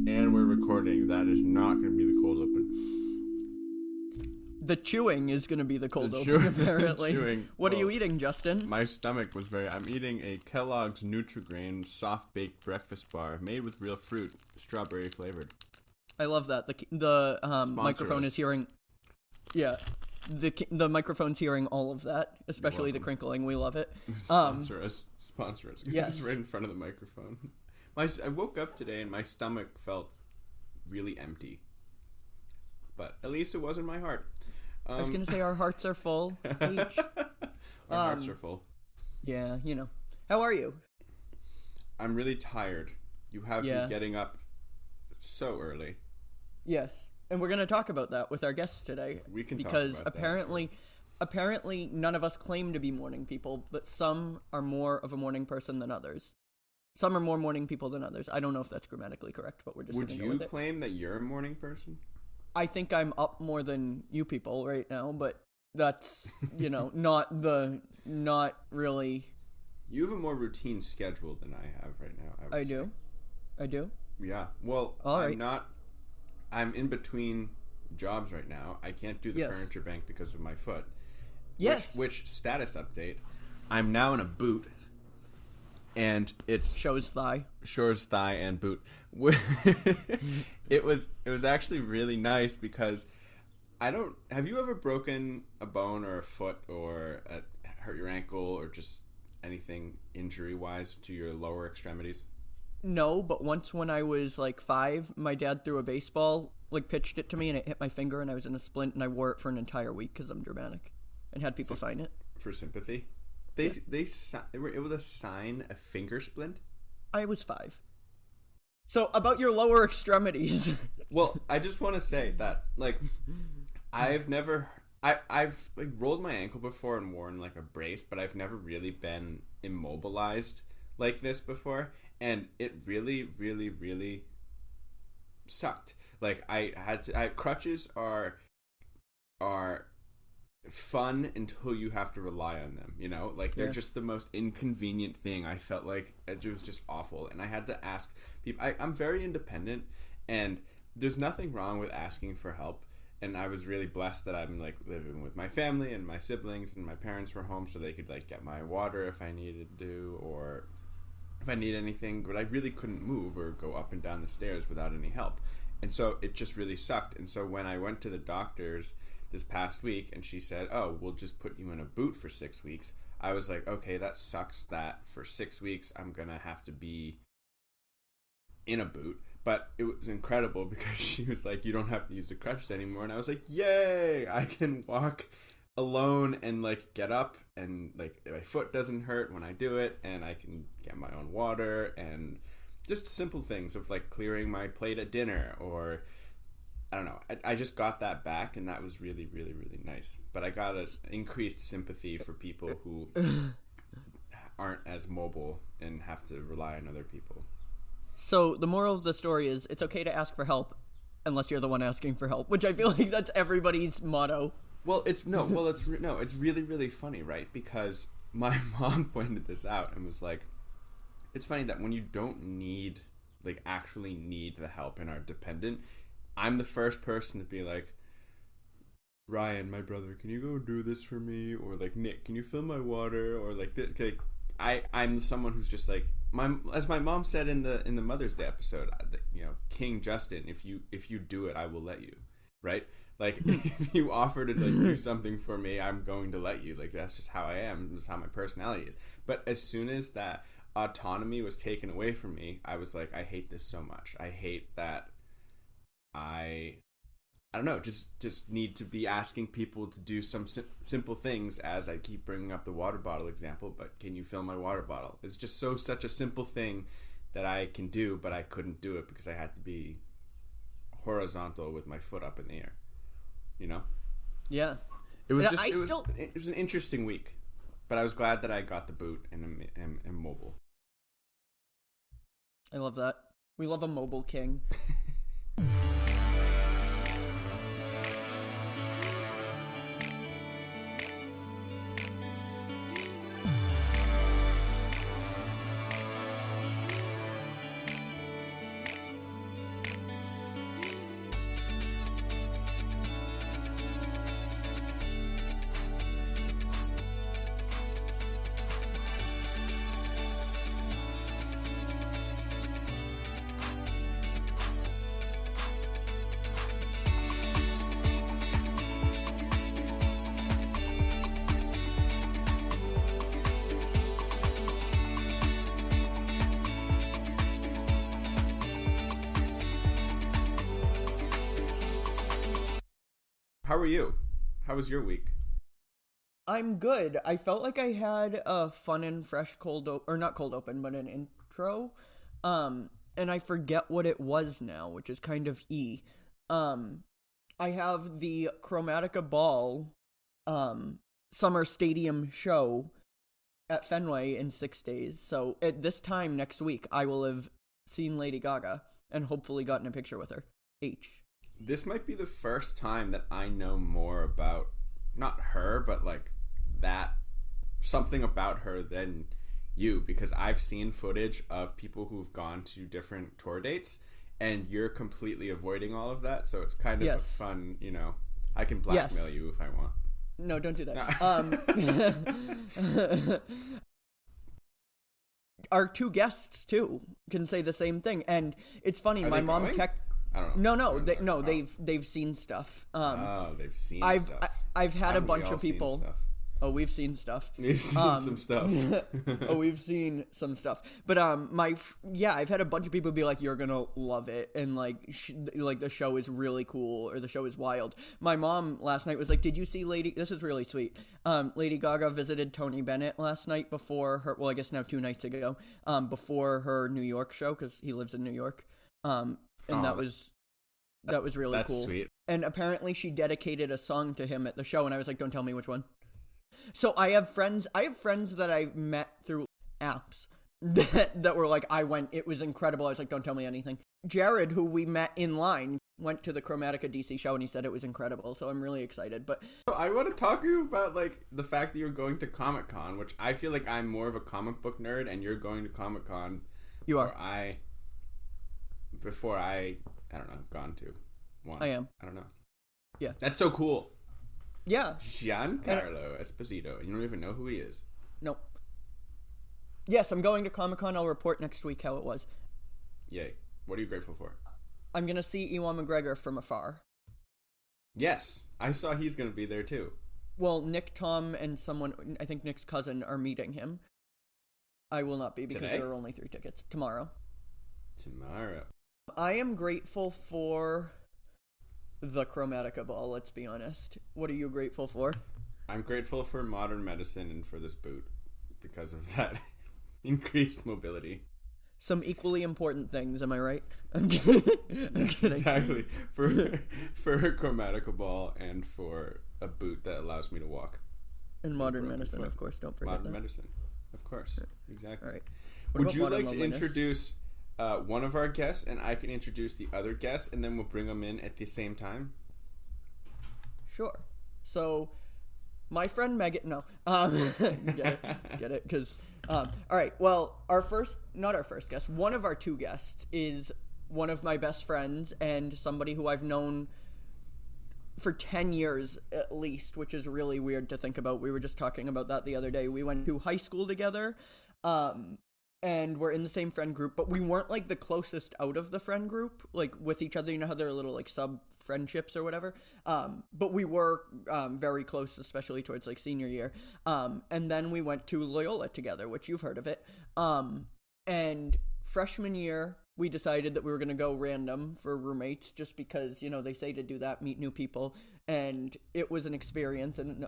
And we're recording. That is not going to be the cold open. The chewing is going to be the cold The open, apparently. chewing. What are you eating, Justin? My stomach was I'm eating a Kellogg's Nutri-Grain soft-baked breakfast bar made with real fruit, strawberry flavored. I love that. The microphone is hearing... Yeah. The microphone's hearing all of that, especially the crinkling. We love it. Sponsor us. Yes. It's right in front of the microphone. I woke up today and my stomach felt really empty. But at least it wasn't my heart. I was going to say our hearts are full each. Our hearts are full. Yeah, you know. How are you? I'm really tired. You have me getting up so early. Yes. And we're going to talk about that with our guests today. We can talk because about that. apparently none of us claim to be morning people, but some are more of a morning person than others. Some are more morning people than others. I don't know if that's grammatically correct, but we're just going to go with it. Would you claim that you're a morning person? I think I'm up more than you people right now, but that's, not really. You have a more routine schedule than I have right now. I do. Yeah. Well, I'm in between jobs right now. I can't do the furniture bank because of my foot. Yes. Which status update? I'm now in a boot. And it's shows thigh and boot. It was actually really nice because have you ever broken a bone or a foot or hurt your ankle or just anything injury wise to your lower extremities? No, but once when I was like 5, my dad threw a baseball, pitched it to me and it hit my finger and I was in a splint and I wore it for an entire week because I'm dramatic and had people sign it. For sympathy? They were able to sign a finger splint? I was 5. So, about your lower extremities. Well, I just want to say that, I've rolled my ankle before and worn, a brace, but I've never really been immobilized like this before, and it really, really, really sucked. Crutches are fun until you have to rely on them, they're just the most inconvenient thing. I felt like it was just awful, and I had to ask people. I'm very independent, and there's nothing wrong with asking for help, and I was really blessed that I'm living with my family and my siblings, and my parents were home so they could get my water if I needed to, or if I need anything, but I really couldn't move or go up and down the stairs without any help, and so it just really sucked. And so when I went to the doctor's this past week and she said, "Oh, we'll just put you in a boot for 6 weeks," I was like, okay, that sucks that for 6 weeks I'm gonna have to be in a boot. But it was incredible because she was like, you don't have to use the crutches anymore, and I was like, yay, I can walk alone and get up, and my foot doesn't hurt when I do it, and I can get my own water, and just simple things of clearing my plate at dinner, or I don't know. I just got that back, and that was really, really, really nice. But I got an increased sympathy for people who aren't as mobile and have to rely on other people. So the moral of the story is it's okay to ask for help unless you're the one asking for help, which I feel like that's everybody's motto. Well, it's really, really funny, right? Because my mom pointed this out and was like, it's funny that when you don't need, actually need the help and are dependent, I'm the first person to be like, Ryan, my brother, can you go do this for me? Or Nick, can you fill my water? Or this. I'm someone who's just as my mom said in the Mother's Day episode, King Justin, if you do it, I will let you, right? If you offer to do something for me, I'm going to let you. That's just how I am. That's how my personality is. But as soon as that autonomy was taken away from me, I was like, I hate this so much. I hate that I don't know, just need to be asking people to do some simple things, as I keep bringing up the water bottle example, but can you fill my water bottle? It's just such a simple thing that I can do, but I couldn't do it because I had to be horizontal with my foot up in the air, Yeah. It was it was an interesting week, but I was glad that I got the boot and am mobile. I love that. We love a mobile king. how are you? How was your week? I'm good. I felt like I had a fun and fresh or not cold open, but an intro. And I forget what it was now, which is kind of I have the Chromatica Ball, summer stadium show at Fenway in 6 days. So at this time next week, I will have seen Lady Gaga and hopefully gotten a picture with her. This might be the first time that I know more about, not her, but like that, something about her than you, because I've seen footage of people who've gone to different tour dates and you're completely avoiding all of that. So it's kind of a fun, I can blackmail you if I want. No, don't do that. Our two guests too can say the same thing, and it's funny. My mom I don't know. No, they've seen stuff. They've seen stuff. I've had a bunch of people. Oh, we've seen stuff. We've seen some stuff. We've seen some stuff. But I've had a bunch of people be like, "You're gonna love it," and like the show is really cool or the show is wild. My mom last night was like, "Did you see Lady?" This is really sweet. Lady Gaga visited Tony Bennett last night before her. Well, I guess now 2 nights ago. Before her New York show, because he lives in New York. That was really cool. That's sweet. And apparently she dedicated a song to him at the show, and I was like, "Don't tell me which one." So I have friends that I met through apps that were like, it was incredible. I was like, "Don't tell me anything." Jared, who we met in line, went to the Chromatica DC show and he said it was incredible. So I'm really excited. But I want to talk to you about like the fact that you're going to Comic-Con, which I feel like I'm more of a comic book nerd and you're going to Comic-Con. You are. Before I don't know, gone to one. I am. I don't know. Yeah. That's so cool. Yeah. Giancarlo Esposito. And you don't even know who he is. Nope. Yes, I'm going to Comic-Con. I'll report next week how it was. Yay. What are you grateful for? I'm going to see Ewan McGregor from afar. Yes. I saw he's going to be there too. Well, Nick, Tom, and someone, I think Nick's cousin, are meeting him. I will not be because there are only 3 tickets. Tomorrow. I am grateful for the Chromatica Ball, let's be honest. What are you grateful for? I'm grateful for modern medicine and for this boot because of that increased mobility. Some equally important things, am I right? I'm kidding. Exactly. For a Chromatica Ball and for a boot that allows me to walk. And modern medicine, of course, don't forget modern that. medicine, of course. Exactly. All right. Would you like to introduce one of our guests, and I can introduce the other guest, and then we'll bring them in at the same time? Sure. So, my friend Megan, no, get it, because, all right, well, not our first guest, one of our 2 guests is one of my best friends, and somebody who I've known for 10 years at least, which is really weird to think about. We were just talking about that the other day. We went to high school together, and we're in the same friend group, but we weren't like the closest out of the friend group, like with each other. You know how there are little like sub friendships or whatever. But we were very close, especially towards like senior year. And then we went to Loyola together, which you've heard of it. And freshman year, we decided that we were going to go random for roommates just because, they say to do that, meet new people. And it was an experience, and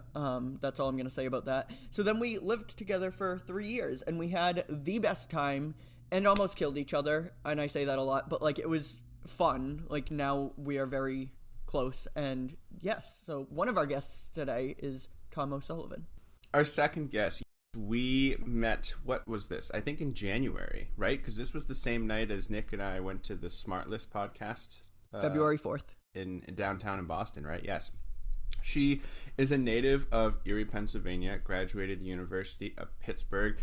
that's all I'm going to say about that. So then we lived together for 3 years, and we had the best time and almost killed each other. And I say that a lot, but, like, it was fun. Like, now we are very close. And, yes, so one of our guests today is Tom O'Sullivan. Our second guest. We met, what was this? I think in January, right? Because this was the same night as Nick and I went to the Smart List podcast. February 4th. In downtown in Boston, right? Yes. She is a native of Erie, Pennsylvania, graduated the University of Pittsburgh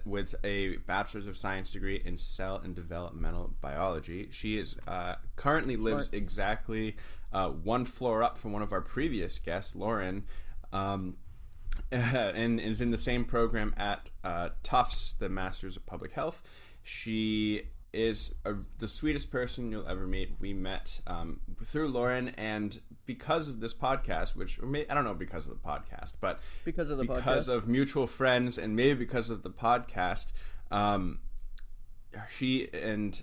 with a Bachelor's of Science degree in Cell and Developmental Biology. She is currently lives exactly 1 floor up from one of our previous guests, Lauren, and is in the same program at Tufts, the Masters of Public Health. She is the sweetest person you'll ever meet. We met through Lauren, and because of this podcast, I don't know because of the podcast, but because of mutual friends, and maybe because of the podcast, she and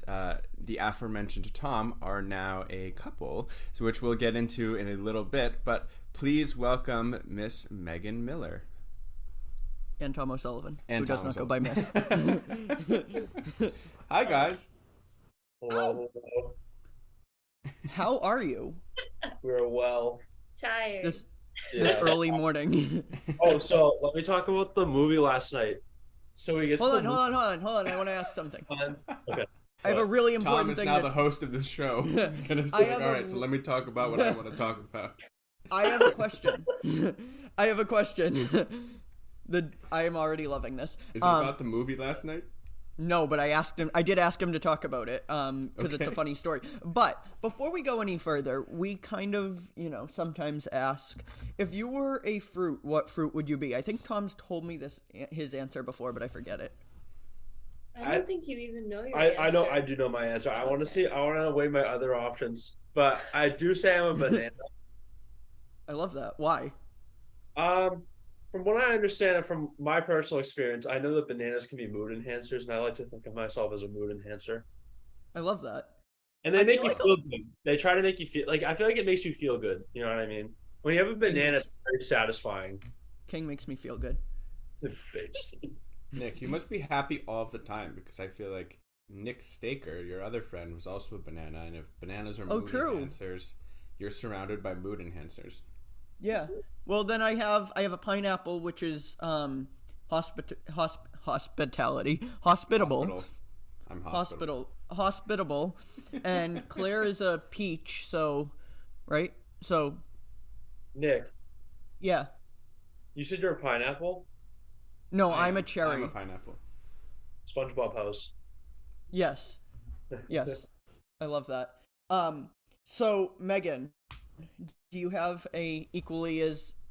the aforementioned Tom are now a couple, so which we'll get into in a little bit. But please welcome Miss Megan Miller. And Tom O'Sullivan, and who does not go by Miss. Hi, guys. Hello. How are you? We're well. Tired. This early morning. Oh, so let me talk about the movie last night. So we get Hold on. I want to ask something. Okay. I have a really important Tom is thing. now the host of this show. He's gonna be like, all right, so let me talk about what I want to talk about. I have a question. I am already loving this. Is it about the movie last night? No, but I did ask him to talk about it because it's a funny story. But before we go any further, we kind of, sometimes ask, if you were a fruit, what fruit would you be? I think Tom's told me his answer before, but I forget it. I don't think you even know your answer. answer. I do know my answer. I want to weigh my other options, but I do say I'm a banana. I love that. Why? From what I understand and from my personal experience, I know that bananas can be mood enhancers, and I like to think of myself as a mood enhancer. I love that. And they make you feel good. They try to make you feel I feel like it makes you feel good. You know what I mean? When you have a banana, it's very satisfying. King makes me feel good. Nick, you must be happy all the time because I feel like Nick Staker, your other friend, was also a banana, and if bananas are mood enhancers, you're surrounded by mood enhancers. Yeah. Well, then I have a pineapple, which is hospitality, hospitable. I'm hospitable, and Claire is a peach. So, right? So, Nick. Yeah. You said you're a pineapple? No, I'm a cherry. I'm a pineapple. SpongeBob House. Yes. I love that. So Megan, do you have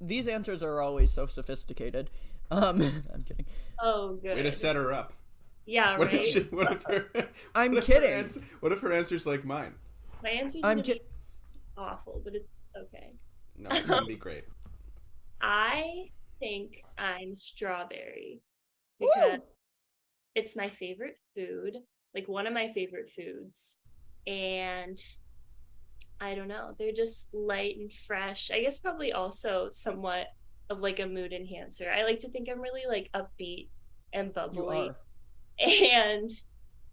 these answers are always so sophisticated. I'm kidding. Oh, good. Way to set her up. Yeah, right. I'm kidding. What if her answer's like mine? My answer's gonna be awful, but it's okay. No, it's gonna be great. I think I'm strawberry because it's my favorite food, like one of my favorite foods, and I don't know, they're just light and fresh. I guess probably also somewhat of like a mood enhancer. I like to think I'm really like upbeat and bubbly. You are. And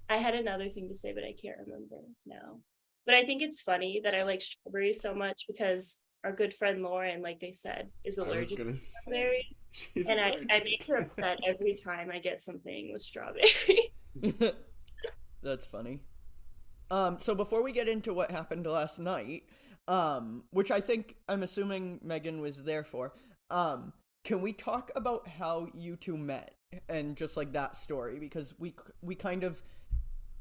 I had another thing to say, but I can't remember now. But I think it's funny that I like strawberries so much because our good friend Lauren, like they said, is allergic to strawberries. And I make her upset every time I get something with strawberry. That's funny. So before we get into what happened last night, which I'm assuming Megan was there for, can we talk about how you two met and just like that story? Because we kind of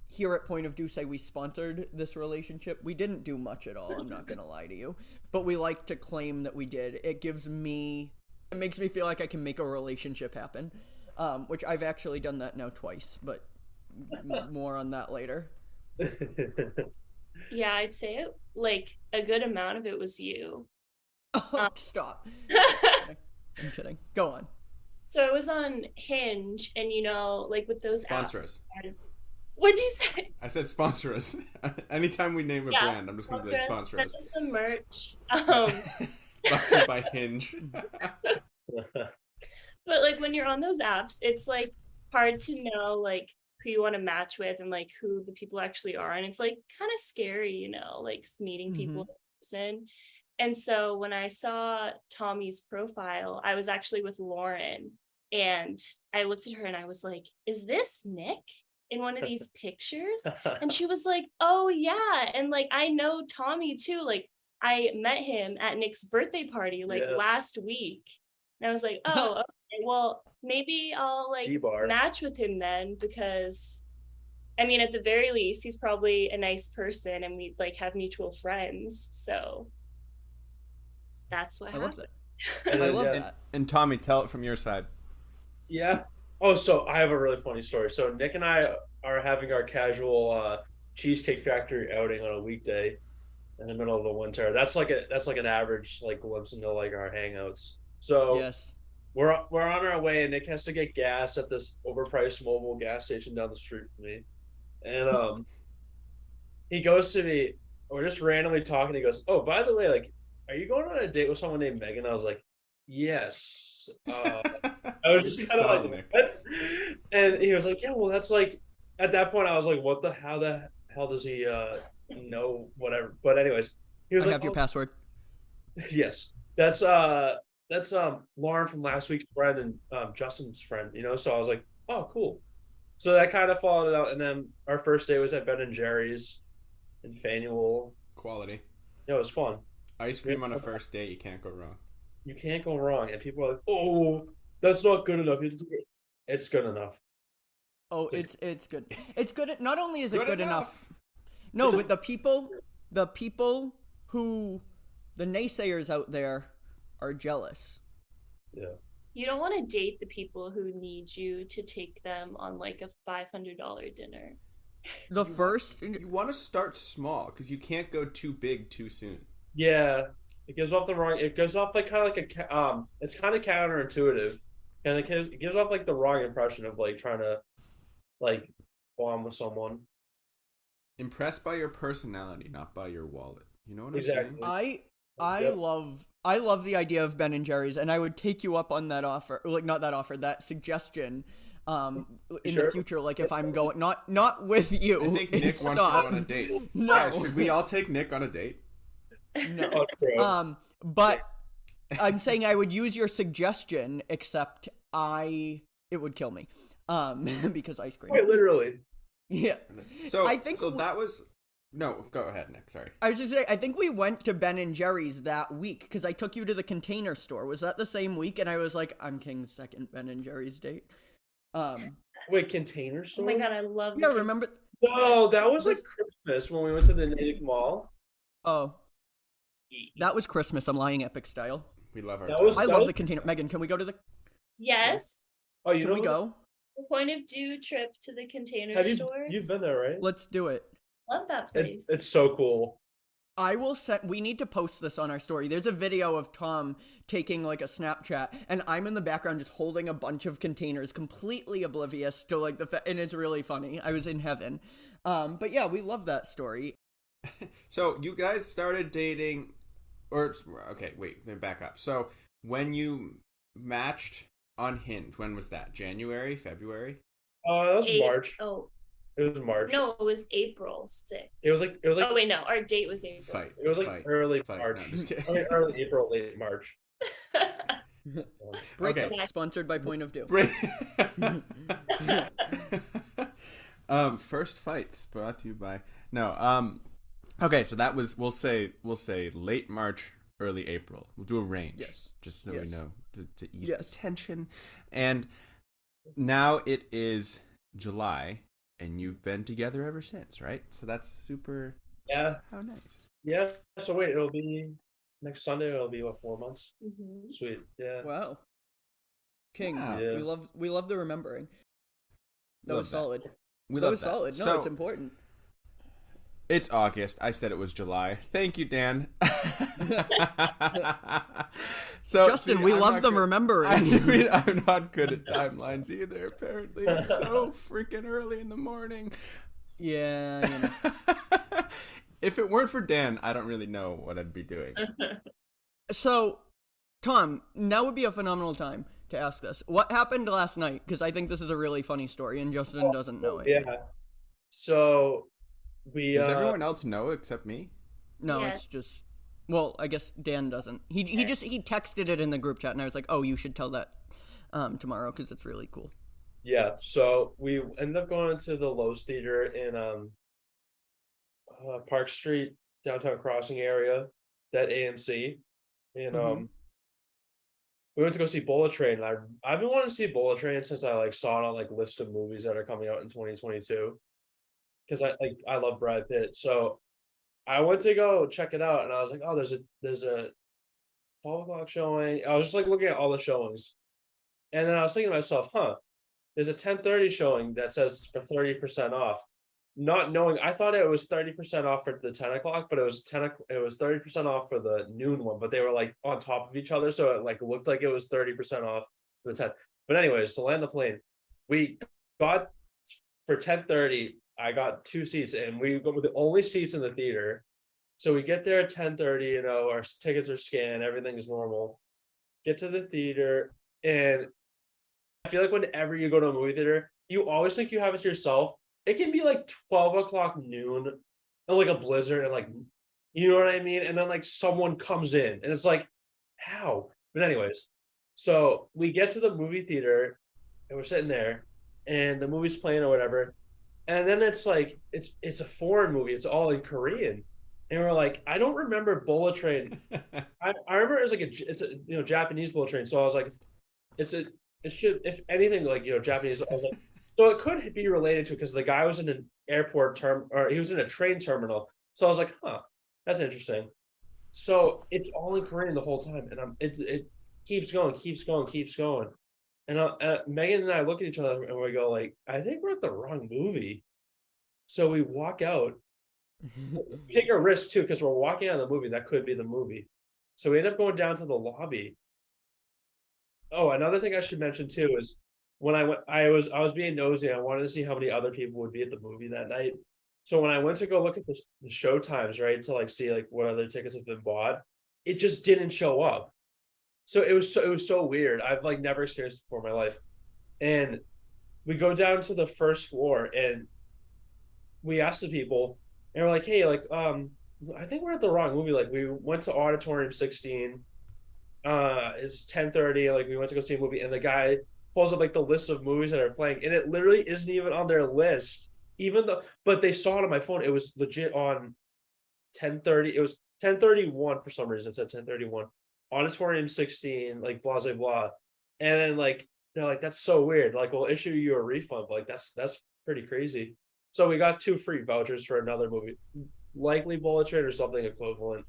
here at Point of Do say we sponsored this relationship. We didn't do much at all, I'm not gonna lie to you, but we like to claim that we did. It makes me feel like I can make a relationship happen, which I've actually done that now twice, but more on that later. Yeah, I'd say it, like a good amount of it was you. Stop. I'm kidding. Go on. So I was on Hinge, and like with those sponsor apps. us. What'd you say? I said sponsor us. Anytime we name a brand, I'm just going to say sponsor us. The merch. Brought to you by Hinge. But like when you're on those apps, it's like hard to know like who you want to match with and like who the people actually are, and it's like kind of scary, like meeting people in person. And so when I saw Tommy's profile, I was actually with Lauren, and I looked at her and I was like, "Is this Nick in one of these pictures?" And she was like, "Oh yeah." And like I know Tommy too, like I met him at Nick's birthday party like last week. And I was like, "Oh, okay, well maybe I'll like match with him then, because I mean at the very least he's probably a nice person and we like have mutual friends." So that's what happened. I love that. And Tommy, tell it from your side. Yeah. Oh, so I have a really funny story. So Nick and I are having our casual Cheesecake Factory outing on a weekday in the middle of the winter. That's like an average like glimpse into like our hangouts. So yes, we're on our way, and Nick has to get gas at this overpriced mobile gas station down the street from me. and he goes to me. We're just randomly talking. He goes, "Oh, by the way, like, are you going on a date with someone named Megan?" I was like, "Yes." I was You'd be just kind of solid, like, Nick. "What?" And he was like, "Yeah, well, that's like." At that point, I was like, "What the? How the hell does he know whatever?" But anyways, he was I like, have your "Oh, password. yes, that's Lauren from last week's friend and Justin's friend, you know." So I was like, "Oh, cool." So that kind of followed it out, and then our first day was at Ben and Jerry's in Faneuil. Quality. Yeah, it was fun. Ice cream on a first date, you can't go wrong. You can't go wrong, and people are like, "Oh, that's not good enough." It's good enough. Oh, It's it's good. It's good. Not only is it Good good enough. No, but the people who, the naysayers out there, are jealous. yeah. You don't want to date the people who need you to take them on like a $500 dinner. The first, You want to start small because you can't go too big too soon. Yeah, it gives off the wrong. It gives off like kind of like It's kind of counterintuitive, and it gives off like the wrong impression of like trying to like bond with someone. Impressed by your personality, not by your wallet. You know what I'm Exactly. saying? Yep. I love the idea of Ben and Jerry's, and I would take you up on that offer, like not that offer, that suggestion. In the Sure. future, like if I'm going, not with you. I think Nick wants to go on a date. No. Guys, should we all take Nick on a date? No. Oh, true. But I'm saying I would use your suggestion, except it would kill me. Because ice cream. Quite literally. Yeah. So I think that was no. Go ahead, Nick. Sorry. I was just saying, I think we went to Ben and Jerry's that week because I took you to the Container Store. Was that the same week? And I was like, I'm King's second Ben and Jerry's date. Wait, Container Oh Store? my god, I love Yeah, the- remember? No, that was like Christmas when we went to the Natick Mall. Oh, that was Christmas. I'm lying, epic style. We love our. That time. was- I love the container. Megan, can we go to the? Yes. Oh, you Can know we go? The point of due trip to the Container Have you? Store. You've been there, right? Let's do it. Love that place. It's so cool. I will set. We need to post this on our story. There's a video of Tom taking like a Snapchat, and I'm in the background just holding a bunch of containers, completely oblivious to like and it's really funny. I was in heaven. But yeah, we love that story. So you guys started dating, or okay, wait, then back up. So when you matched on Hinge, when was that? January, February? Oh, that was March. Oh It was March. no, it was April 6th. It was like Oh wait, no, our date was April. Fight. 6th. it was like Fight. early Fight. March. No, I'm just kidding. I mean, early April, late March. Breakup Okay. sponsored by Point of View. First fights brought to you by no. Okay, so that was we'll say late March, early April. We'll do a range, Yes. just so Yes. we know to ease Yes. the tension. And now it is July, and you've been together ever since, right? So that's super. Yeah, How nice. yeah. So wait, it'll be next Sunday. It'll be what, 4 months? Mhm. Sweet. Yeah. Wow. King, Wow. Yeah. we love the remembering. That Love was solid. We That love was solid. No, So, it's important. It's August. I said it was July. Thank you, Dan. So Justin, see, we I'm love not them good- remembering. I'm not good at timelines either. Apparently, it's so freaking early in the morning. Yeah, you know. If it weren't for Dan, I don't really know what I'd be doing. So, Tom, now would be a phenomenal time to ask this. What happened last night? Because I think this is a really funny story, and Justin doesn't know it. Yeah. So we Does everyone else know except me? No, Yeah. it's just. Well, I guess Dan doesn't. He texted it in the group chat, and I was like, "Oh, you should tell that tomorrow because it's really cool." Yeah, so we ended up going to the Lowe's Theater in Park Street, downtown Crossing area, that AMC, and Mhm. we went to go see Bullet Train. And I've been wanting to see Bullet Train since I like saw it on like list of movies that are coming out in 2022, because I love Brad Pitt. So I went to go check it out, and I was like, oh, there's a 12 o'clock showing. I was just like looking at all the showings, and then I was thinking to myself, there's a 10:30 showing that says for 30% off. Not knowing, I thought it was 30% off for the 10 o'clock, but it was 30% off for the noon one, but they were like on top of each other, so it like looked like it was 30% off for the 10. But anyways, to land the plane, we got for 10:30 I got 2 seats, and we were the only seats in the theater. So we get there at 10:30. You know, our tickets are scanned, everything is normal. Get to the theater, and I feel like whenever you go to a movie theater, you always think you have it to yourself. It can be like 12 o'clock noon, and like a blizzard, and like, you know what I mean? And then like someone comes in, and it's like, how? But anyways, so we get to the movie theater, and we're sitting there, and the movie's playing or whatever, and then it's like it's a foreign movie. It's all in Korean, and we're like, I don't remember Bullet Train. I remember it's like it's a Japanese Bullet Train. So I was like, it should, if anything, like Japanese. I was like, so it could be related to, because the guy was in an airport or he was in a train terminal. So I was like, huh, that's interesting. So it's all in Korean the whole time, and it keeps going, keeps going, keeps going. And Megan and I look at each other and we go like, I think we're at the wrong movie. So we walk out. We take a risk too, because we're walking out of the movie. That could be the movie. So we end up going down to the lobby. Oh, another thing I should mention too is when I went, I was being nosy. I wanted to see how many other people would be at the movie that night. So when I went to go look at the show times, right, to like see like what other tickets have been bought, it just didn't show up. So it was so weird. I've like never experienced it before in my life. And we go down to the first floor, and we asked the people, and we're like, hey, like, I think we're at the wrong movie. Like, we went to Auditorium 16. It's 10:30. Like, we went to go see a movie, and the guy pulls up like the list of movies that are playing, and it literally isn't even on their list. Even though, but they saw it on my phone. It was legit on 10:30. It was 10:31 for some reason. It said 10:31. Auditorium 16, like blah blah blah. And then like they're like, that's so weird. Like, we'll issue you a refund. But, like, that's pretty crazy. So we got 2 free vouchers for another movie, likely Bullet Train or something equivalent.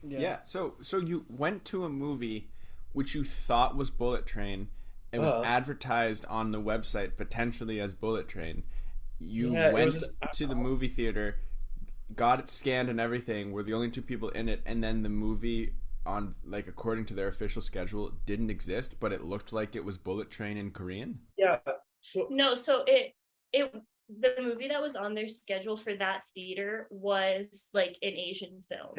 Yeah. So you went to a movie which you thought was Bullet Train. It was advertised on the website potentially as Bullet Train. You went to the movie theater, got it scanned and everything. We're the only 2 people in it, and then the movie, on like according to their official schedule, didn't exist, but it looked like it was Bullet Train in Korean. Yeah. So the movie that was on their schedule for that theater was like an Asian film.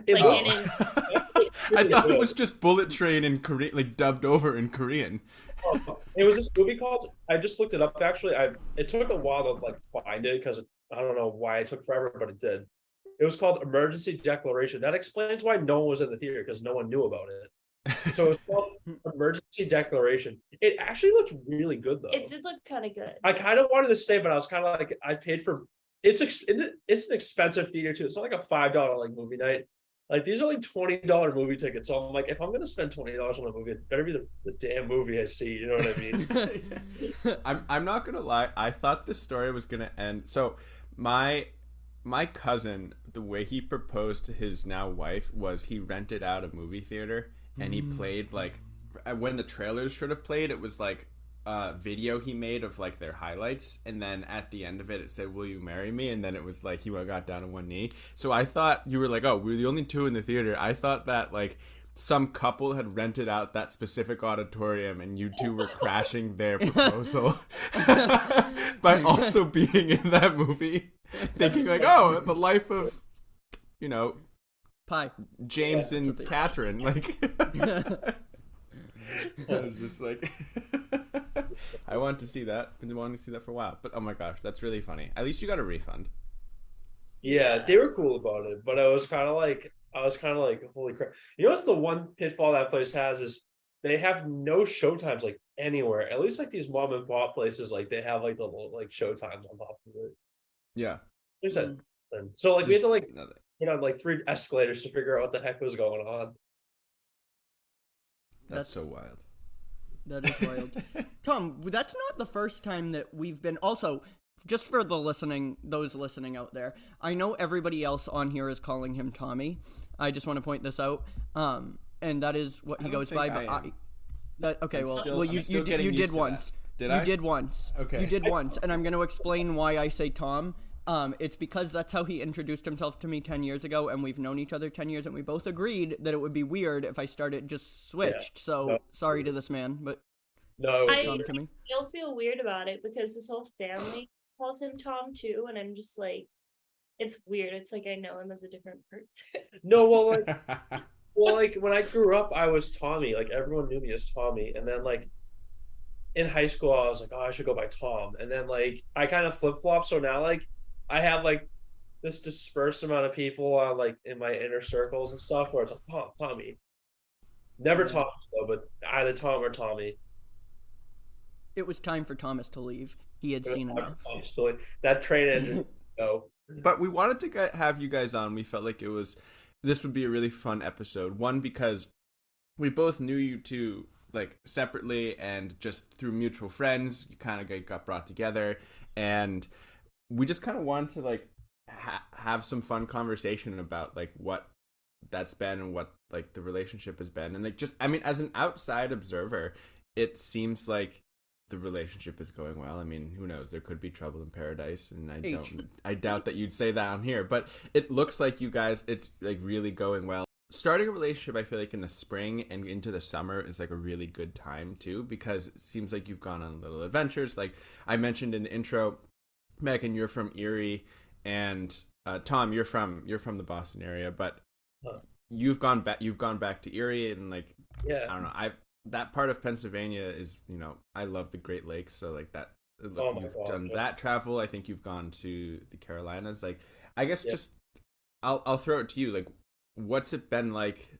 I thought it was just Bullet Train in Korean, like dubbed over in Korean. It was this movie called, I just looked it up actually. It took a while to like find it, because I don't know why it took forever, but it did. It was called Emergency Declaration. That explains why no one was in the theater, because no one knew about it. So it's called Emergency Declaration. It actually looked really good though. It did look kind of good. I kind of wanted to stay, but I was kind of like, I paid for it's an expensive theater too. It's not like a $5 like movie night. Like, these are like $20 movie tickets. So I'm like, if I'm gonna spend $20 on a movie, it better be the damn movie I see. You know what I mean? I'm not gonna lie. I thought the story was gonna end. So my cousin, the way he proposed to his now wife was he rented out a movie theater, and he played like, when the trailers should have played, it was like a video he made of like their highlights, and then at the end of it said, will you marry me? And then it was like he got down on one knee. So I thought you were like, oh, we're the only 2 in the theater. I thought that like some couple had rented out that specific auditorium, and you 2 were crashing their proposal by also being in that movie, thinking like, oh, the life of, Pie. James and Catherine. Like, I was just like, I want to see that. Been wanting to see that for a while. But oh my gosh, that's really funny. At least you got a refund. Yeah, they were cool about it, but I was kind of like, holy crap. You know what's the one pitfall that place has is they have no show times like anywhere. At least like these mom and pop places, like they have like the little like show times on top of it. Yeah. So like we had to like get on like 3 escalators to figure out what the heck was going on. That's so wild. That is wild. Tom, that's not the first time that we've been. Also, just for those listening out there, I know everybody else on here is calling him Tommy. I just want to point this out. And that is what he goes by. But you did once. You did once. Okay. You did once, and I'm going to explain why I say Tom. It's because that's how he introduced himself to me 10 years ago, and we've known each other 10 years, and we both agreed that it would be weird if I started just switched. Sorry to this man, but no, I still feel weird about it because his whole family calls him Tom too, and I'm just like, it's weird. It's like I know him as a different person. No, like when I grew up, I was Tommy. Like everyone knew me as Tommy, and then like in high school, I was like, oh, I should go by Tom, and then like I kind of flip flop. So now like I have like this dispersed amount of people on like in my inner circles and stuff where it's like Tommy, never Tom though, but either Tom or Tommy. It was time for Thomas to leave. He had seen enough. So that train ended. No. But we wanted to have you guys on. We felt like this would be a really fun episode. One, because we both knew you two like separately, and just through mutual friends, you kind of got brought together, and we just kind of wanted to like have some fun conversation about like what that's been and what like the relationship has been, and like just I mean, as an outside observer, it seems like the relationship is going well. I mean, who knows? There could be trouble in paradise, and I doubt that you'd say that on here, but it looks like you guys, it's like really going well. Starting a relationship, I feel like in the spring and into the summer is like a really good time too, because it seems like you've gone on little adventures. Like I mentioned in the intro, Megan, you're from Erie, and Tom, you're from the Boston area, but you've gone back to Erie, and like I don't know, that part of Pennsylvania is, you know, I love the Great Lakes, so like that. Look, you've done that travel. I think you've gone to the Carolinas. Like, I guess just I'll throw it to you. Like, what's it been like?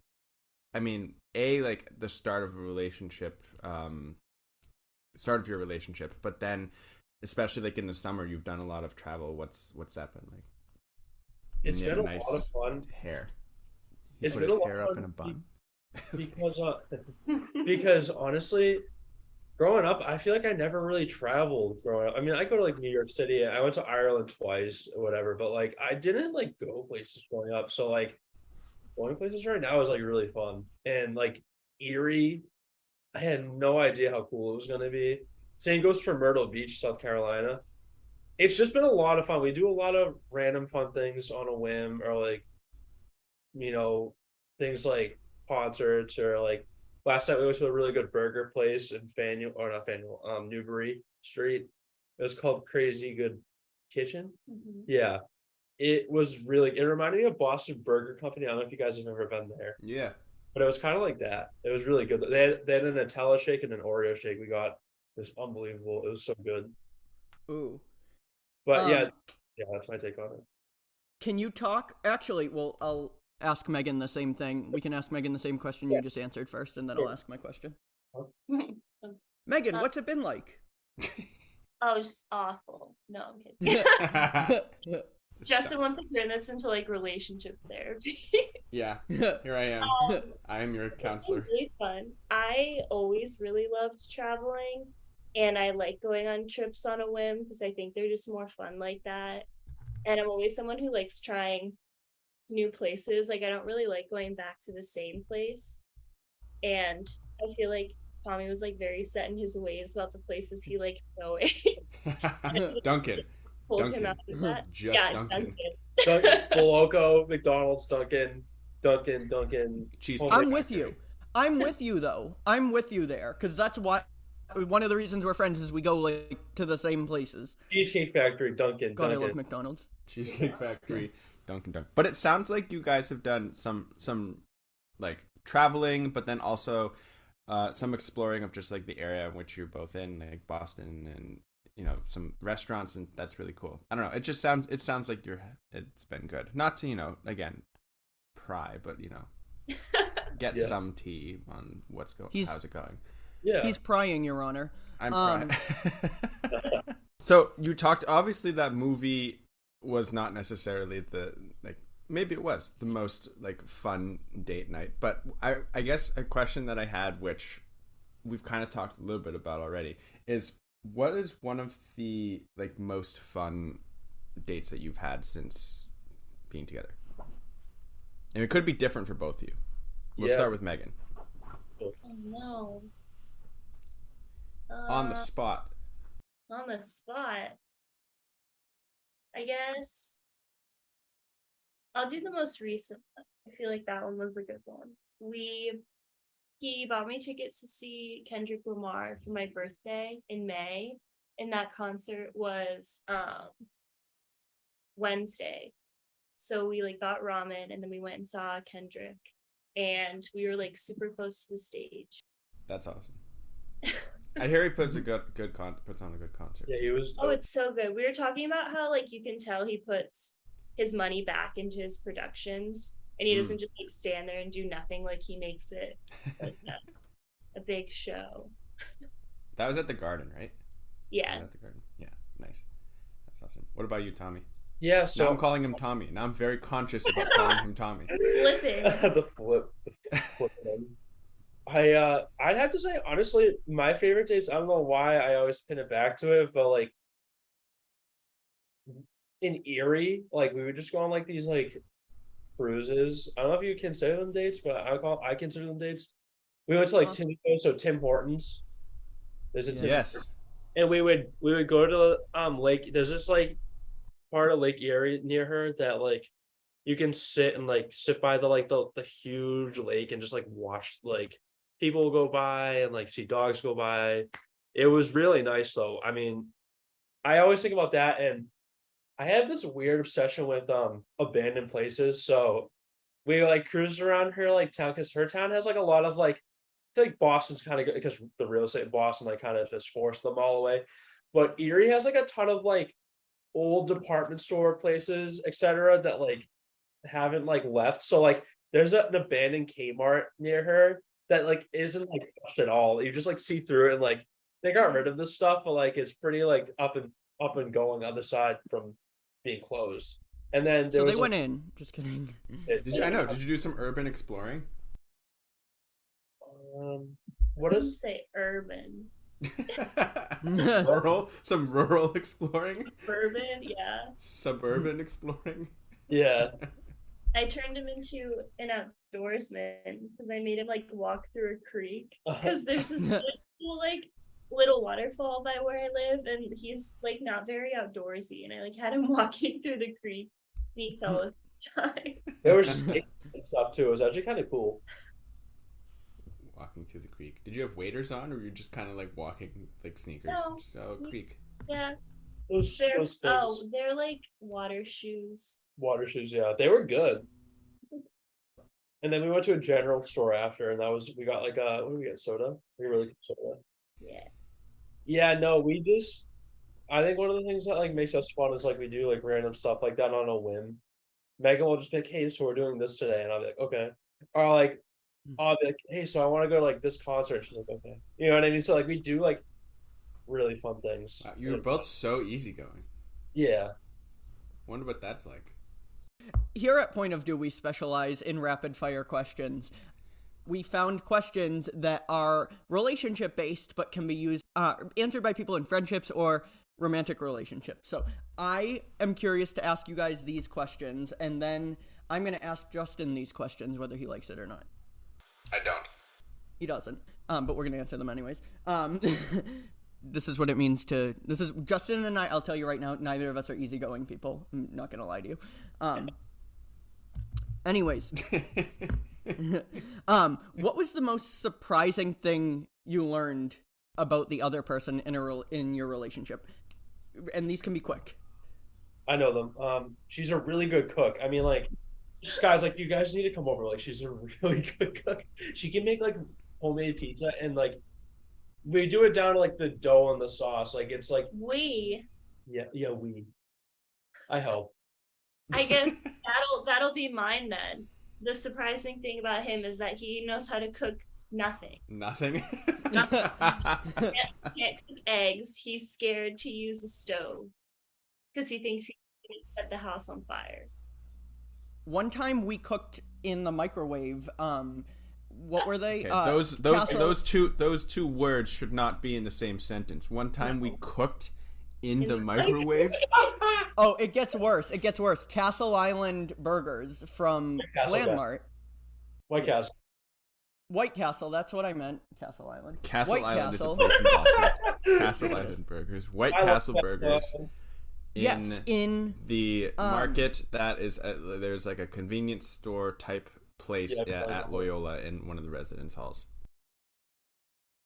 I mean, like the start of a relationship, but then especially like in the summer, you've done a lot of travel. What's that been like? It's been a lot of fun. Hair. It's put been his hair up in a bun. Because honestly, growing up, I feel like I never really traveled growing up. I mean, I go to like New York City. I went to Ireland twice or whatever, but like I didn't like go places growing up. So like going places right now is like really fun. And like Erie, I had no idea how cool it was going to be. Same goes for Myrtle Beach, South Carolina. It's just been a lot of fun. We do a lot of random fun things on a whim, or like, you know, things like concerts, or like last night we went to a really good burger place in Newbury Street. It was called Crazy Good Kitchen. Mm-hmm. Yeah. It was really, it reminded me of Boston Burger Company. I don't know if you guys have ever been there. Yeah. But it was kind of like that. It was really good. They had a Nutella shake and an Oreo shake we got. It was unbelievable. It was so good. Ooh. But yeah, that's my take on it. Can you talk? Actually, well, I'll ask Megan the same thing. We can ask Megan the same question you just answered first, and then I'll ask my question. Megan, what's it been like? Oh, just awful. No, I'm kidding. Justin wants to turn this into like relationship therapy. Yeah, here I am. I am your counselor. It's really fun. I always really loved traveling, and I like going on trips on a whim because I think they're just more fun like that. And I'm always someone who likes trying new places. Like I don't really like going back to the same place. And I feel like Tommy was like very set in his ways about the places he liked going. Duncan. Him out of that. Just yeah, Duncan. Loco, McDonald's, Duncan. Cheese. I'm with you. I'm with you though. I'm with you there because that's why. One of the reasons we're friends is we go like to the same places. Cheesecake Factory, Duncan. God, I love McDonald's. Cheesecake Factory, Duncan. But it sounds like you guys have done some like traveling, but then also some exploring of just like the area in which you're both in, like Boston, and you know, some restaurants, and that's really cool. I don't know. It sounds like it's been good. Not to, you know, again, pry, but you know, get some tea on how's it going. Yeah. He's prying, Your Honor. I'm prying. So you talked, obviously that movie was not necessarily maybe it was the most like fun date night, but I guess a question that I had, which we've kind of talked a little bit about already, is what is one of the like most fun dates that you've had since being together? And it could be different for both of you. We'll start with Megan. Oh no. On the spot. On the spot. I guess I'll do the most recent one. I feel like that one was a good one. He bought me tickets to see Kendrick Lamar for my birthday in May, in that concert was Wednesday. So we like got ramen and then we went and saw Kendrick and we were like super close to the stage. That's awesome. I hear he puts on a good concert. Yeah, he was. Oh, it's so good. We were talking about how like you can tell he puts his money back into his productions and he doesn't just like stand there and do nothing. Like he makes it like a big show. That was at the Garden, right? Yeah. At the Garden. Yeah, nice. That's awesome. What about you, Tommy? Yeah, so now I'm calling him Tommy. Now I'm very conscious about calling him Tommy. Flipping. the flip. I'd have to say honestly, my favorite dates. I don't know why I always pin it back to it, but like in Erie, like we would just go on like these like cruises. I don't know if you consider them dates, but I consider them dates. We went to like Tim Hortons. There's a Tim Yes. and we would go to lake. There's this like part of Lake Erie near her that like you can sit by the huge lake and just like watch like people go by and like see dogs go by. It was really nice though. I mean, I always think about that, and I have this weird obsession with abandoned places. So we like cruised around her like town because her town has like a lot of like I feel like Boston's kind of good because the real estate in Boston like kind of just forced them all away. But Erie has like a ton of like old department store places, etc., that like haven't like left. So like there's an abandoned Kmart near her that like isn't like touched at all. You just like see through it and like they got rid of this stuff, but like it's pretty like up and going on the side from being closed. And then so they went in. Just kidding. Did you do some urban exploring? What I is wouldn't say urban? Some rural exploring? Urban, yeah. Suburban exploring? Yeah. I turned him into an outdoorsman because I made him like walk through a creek because there's this little waterfall by where I live and he's like not very outdoorsy and I like had him walking through the creek and he fell a time. There was stuff too. It was actually kind of cool. Walking through the creek. Did you have waders on, or were you just kind of like walking like sneakers? No. So creek. Yeah. Those things. They're like water shoes. Water shoes, yeah. They were good. And then we went to a general store after, and we got like what did we get? Soda? We really good soda. Yeah. Yeah, no, I think one of the things that like makes us fun is like we do like random stuff like that on a whim. Megan will just be like, hey, so we're doing this today, and I'll be like, okay. Or like I'll be like, hey, so I want to go to like this concert. She's like, okay. You know what I mean? So like we do like really fun things. You were both so easygoing. Yeah. Wonder what that's like. Here at Point of View, we specialize in rapid fire questions. We found questions that are relationship based but can be used answered by people in friendships or romantic relationships. So I am curious to ask you guys these questions, and then I'm going to ask Justin these questions, whether he likes it or not. I don't. He doesn't, but we're going to answer them anyways. This is what it means to... This is Justin and I, I'll tell you right now, neither of us are easygoing people. I'm not going to lie to you. Anyways. What was the most surprising thing you learned about the other person in your relationship? And these can be quick. I know them. She's a really good cook. I mean, like, this guy's like, you guys need to come over. Like, she's a really good cook. She can make like homemade pizza, and like we do it down to like the dough and the sauce. Like it's like we. Yeah. I help. I guess that'll be mine then. The surprising thing about him is that he knows how to cook nothing. Nothing? Can't cook eggs. He's scared to use a stove because he thinks he can set the house on fire. One time we cooked in the microwave. What were they? Okay, those two words should not be in the same sentence. One time we cooked in the microwave. Oh, it gets worse. Castle Island burgers from Landmart. White Castle. White Castle, that's what I meant. Castle Island. Castle White Island Castle. is a place in Boston. Castle Island burgers. White Castle burgers. In the market that is there's like a convenience store type place at Loyola in one of the residence halls.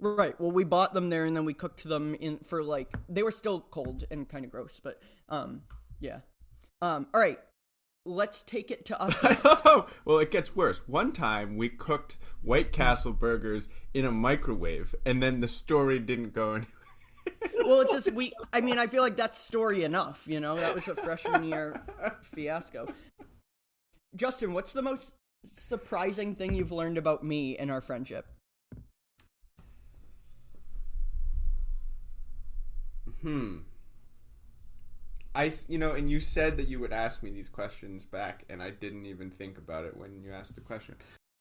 Right. Well, we bought them there and then we cooked them in for like they were still cold and kind of gross, but yeah. All right. Let's take it to us. Well, it gets worse. One time we cooked White Castle burgers in a microwave, and then the story didn't go anywhere. Well, it's just I mean, I feel like that's story enough, you know? That was a freshman year fiasco. Justin, what's the most surprising thing you've learned about me and our friendship? And you said that you would ask me these questions back, and I didn't even think about it when you asked the question.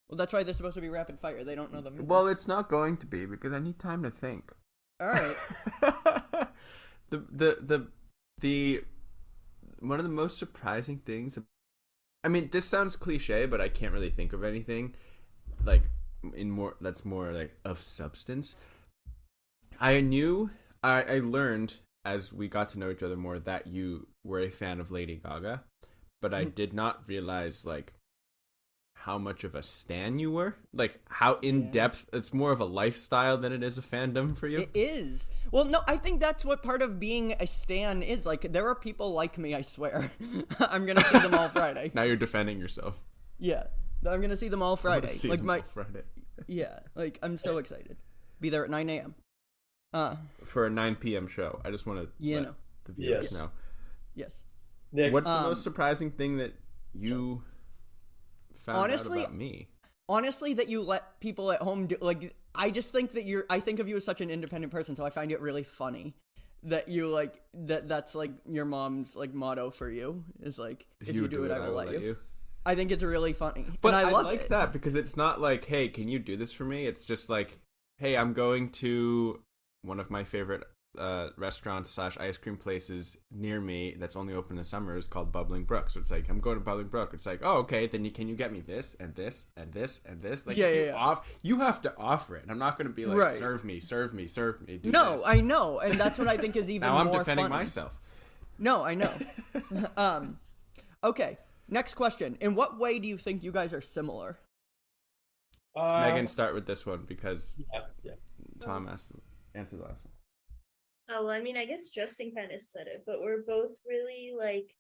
Well, that's why they're supposed to be rapid fire. They don't know them. Well, it's not going to be because I need time to think. All right. the one of the most surprising things. I mean, this sounds cliche, but I can't really think of anything like that's more like of substance. I learned as we got to know each other more that you were a fan of Lady Gaga, but I did not realize like how much of a stan you were, like how in depth. It's more of a lifestyle than it is a fandom for you. It is. Well, no, I think that's what part of being a stan is. Like, there are people like me, I swear. I'm gonna see them all Friday. Now you're defending yourself. Yeah, I'm gonna see them all Friday. Like my Friday. Yeah, like I'm so excited. Be there at 9 a.m. For a 9 p.m. show. I just want to let the viewers know. Yes. Nick, what's the most surprising thing that you found out about me? Honestly, that you let people at home do. Like, I just think that I think of you as such an independent person, so I find it really funny that you like that's like your mom's like motto for you is like, if you do it, I will let you. I think it's really funny. But and I love like that because it's not like, hey, can you do this for me? It's just like, hey, I'm going to one of my favorite restaurants / ice cream places near me that's only open in the summers called Bubbling Brook. So it's like, I'm going to Bubbling Brook. It's like, oh, okay, then can you get me this and this and this and this? Like, you have to offer it. I'm not going to be like, serve me. Do no, this. I know, and that's what I think is even now more I'm defending funny. myself. No, I know. Okay, next question. In what way do you think you guys are similar? Megan, start with this one because Tom answer the last one. Oh, well, I mean, I guess Justin kind of said it, but we're both really like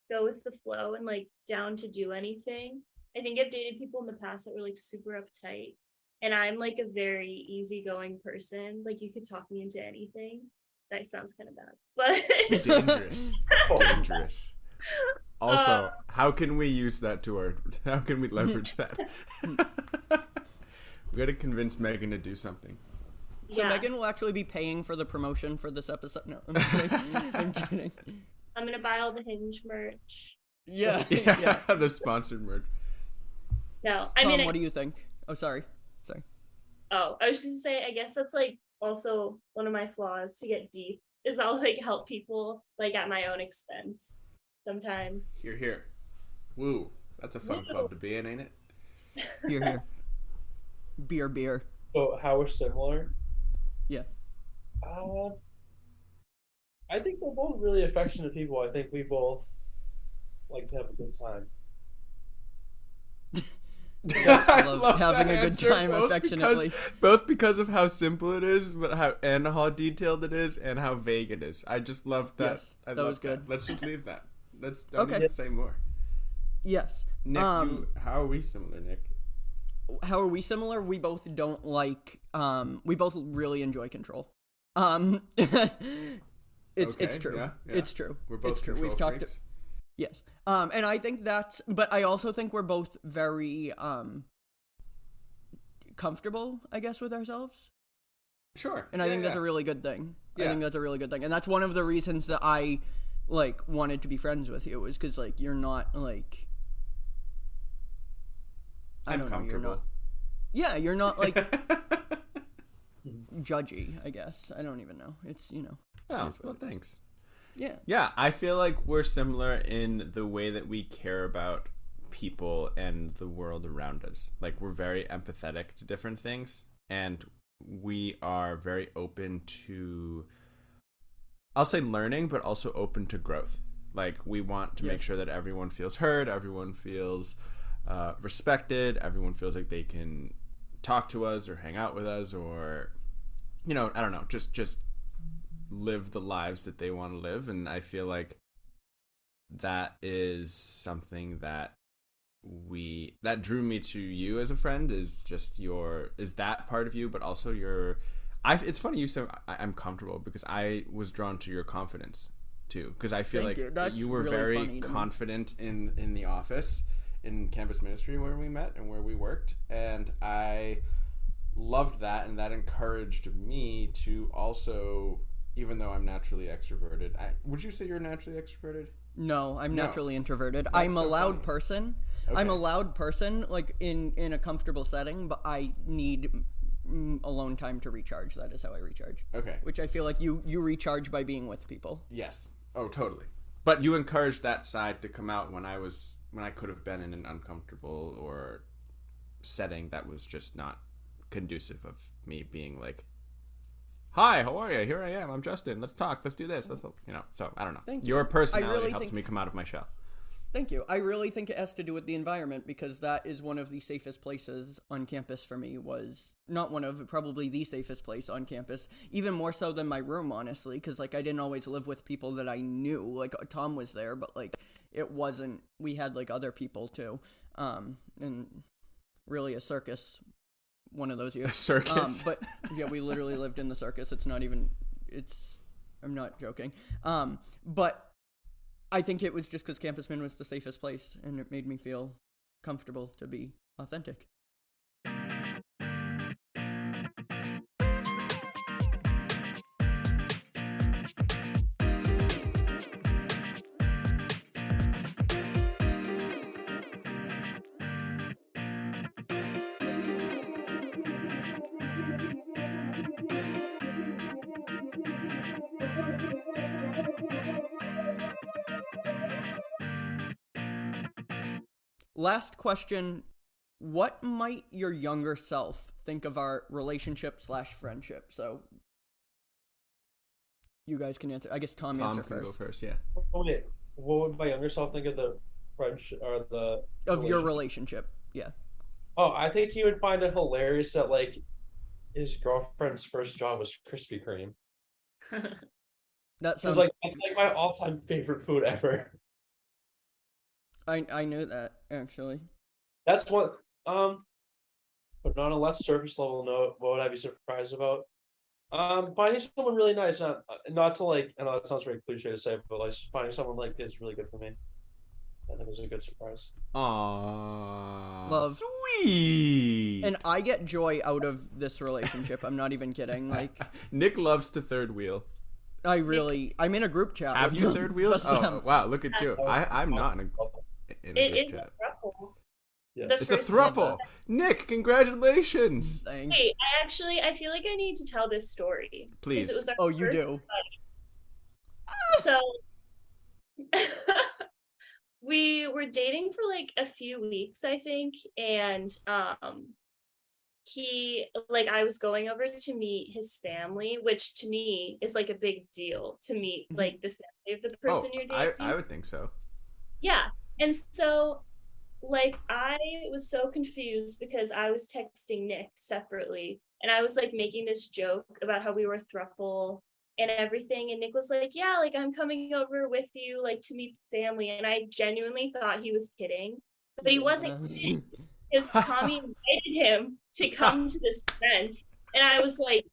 go with the flow and like down to do anything. I think I've dated people in the past that were like super uptight, and I'm like a very easygoing person. Like, you could talk me into anything. That sounds kind of bad, but dangerous. Also, how can we use that how can we leverage that? We got to convince Megan to do something. So Megan will actually be paying for the promotion for this episode. No, I'm kidding. I'm kidding. I'm gonna buy all the Hinge merch. Yeah. The sponsored merch. No, Tom, what do you think? Oh, sorry. Oh, I was just gonna say, I guess that's like also one of my flaws to get deep is I'll like help people like at my own expense sometimes. Here. Woo. That's a fun club to be in, ain't it? Here. Beer. So how we're similar? Yeah. I think we're both really affectionate people. I think we both like to have a good time. I love having a good time affectionately. Both because of how simple it is, but how detailed it is, and how vague it is. I just love that. Yes, that was good. Let's just leave that. Don't need to say more. Yes. Nick, how are we similar, Nick? How are we similar? We both don't like. We both really enjoy control. It's true. Yeah. It's true. We're both it's true. We've talked. Yes. And I think that's. But I also think we're both very comfortable, I guess, with ourselves. Sure. And I think that's a really good thing. Yeah. I think that's a really good thing, and that's one of the reasons that I like wanted to be friends with you is because like you're not like. I'm comfortable. You're not like judgy, I guess. I don't even know. It's, Oh, well, thanks. Yeah. Yeah, I feel like we're similar in the way that we care about people and the world around us. Like, we're very empathetic to different things, and we are very open to, I'll say learning, but also open to growth. Like, we want to make sure that everyone feels heard, everyone feels respected, everyone feels like they can talk to us or hang out with us, or I don't know, just live the lives that they want to live. And I feel like that is something that drew me to you as a friend, is just is that part of you, but also it's funny you said I'm comfortable, because I was drawn to your confidence too, because I feel you were really very confident in the office, in campus ministry where we met and where we worked, and I loved that, and that encouraged me to also, even though I'm naturally extroverted, would you say you're naturally extroverted? No, I'm naturally introverted. I'm a loud person. Okay. I'm a loud person, like in a comfortable setting, but I need alone time to recharge. That is how I recharge. Okay. Which I feel like you recharge by being with people. Yes. Oh, totally. But you encouraged that side to come out when I could have been in an uncomfortable or setting that was just not conducive of me being like, hi, how are you? Here I am. I'm Justin. Let's talk. Let's do this. So I don't know. Thank you. Your personality helps me come out of my shell. Thank you. I really think it has to do with the environment, because that is one of the safest places on campus for me. Was not one of, probably the safest place on campus, even more so than my room, honestly, because like I didn't always live with people that I knew. Like Tom was there, but like it wasn't, we had like other people too. And really a circus one of those years. A circus. But yeah, we literally lived in the circus. I'm not joking. But I think it was just because Campus Min was the safest place, and it made me feel comfortable to be authentic. Last question. What might your younger self think of our relationship/friendship? So you guys can answer. I guess Tom answer first. Go first, yeah. Wait, what would my younger self think of the friendship or your relationship? Yeah. Oh, I think he would find it hilarious that like his girlfriend's first job was Krispy Kreme. That's like my all-time favorite food ever. I knew that, actually. That's what but on a less surface level note, what would I be surprised about? Finding someone really nice, not to like, I know that sounds very cliche to say, but like finding someone like is really good for me. I think it was a good surprise. Aww. Love. Sweet. And I get joy out of this relationship. I'm not even kidding. Like Nick loves to third wheel. I'm in a group chat. Have you third wheels? Oh, wow, look at you. I'm not in a it is a throuple. Yes. It's a throuple. Nick, congratulations. Thanks. Hey, I feel like I need to tell this story. Please. It was our you first do. fight. So we were dating for like a few weeks, I think, and I was going over to meet his family, which to me is like a big deal to meet like the family of the person you're dating. I would think so. Yeah. And so like I was so confused because I was texting Nick separately, and I was like making this joke about how we were a throuple and everything, and Nick was like, yeah, like I'm coming over with you like to meet the family, and I genuinely thought he was kidding, but he wasn't kidding, because Tommy invited him to come to this event, and I was like,